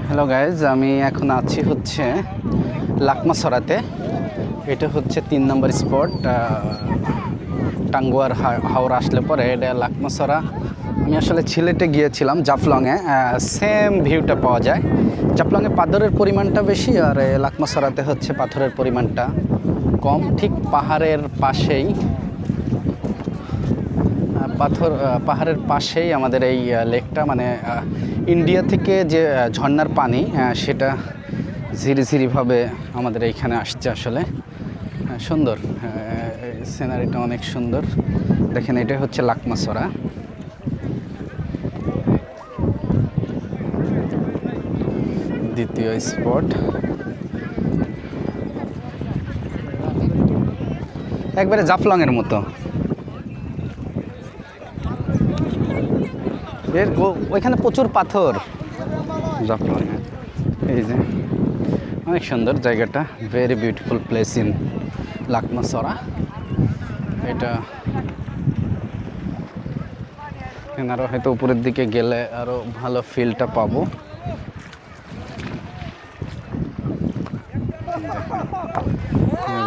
Hello guys, আমি এখন আছি হচ্ছে লাকমাছড়াতে। এটা হচ্ছে 3 নম্বর স্পট টাঙ্গুয়ার হাওড়া আসলে পরে এটা লাকমাছড়া। আমি আসলে সিলেটে গিয়েছিলাম জাফলংয়ে, সেম ভিউটা পাওয়া যায়। জাফলংয়ে পাথরের পরিমাণটা বেশি আর লাকমাছড়াতে হচ্ছে পাথরের পরিমাণটা কম। ঠিক পাহাড়ের পাশেই পাহাড়ের পাশেই আমাদের এই লেকটা, মানে ইন্ডিয়া থেকে যে ঝর্ণার পানি সেটা ঝিরিঝিরিভাবে আমাদের এইখানে আসছে। আসলে সুন্দর, সিনারিটা অনেক সুন্দর। দেখেন, এটা হচ্ছে লাকমাছড়া। দ্বিতীয় স্পট একবারে জাফলংয়ের মতো। ওইখানে প্রচুর পাথর জাফলং। এই যে অনেক সুন্দর জায়গাটা, very beautiful place in Lakmachhara. এটা আরও হয়তো উপরের দিকে গেলে আরও ভালো ফিলটা পাবো।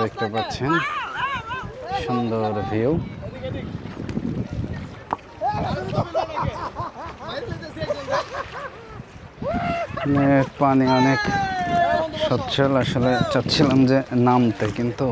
দেখতে পাচ্ছেন সুন্দর ভিউ। পানি অনেক সচ্ছল। আসলে চাচ্ছিলাম যে নামতে, কিন্তু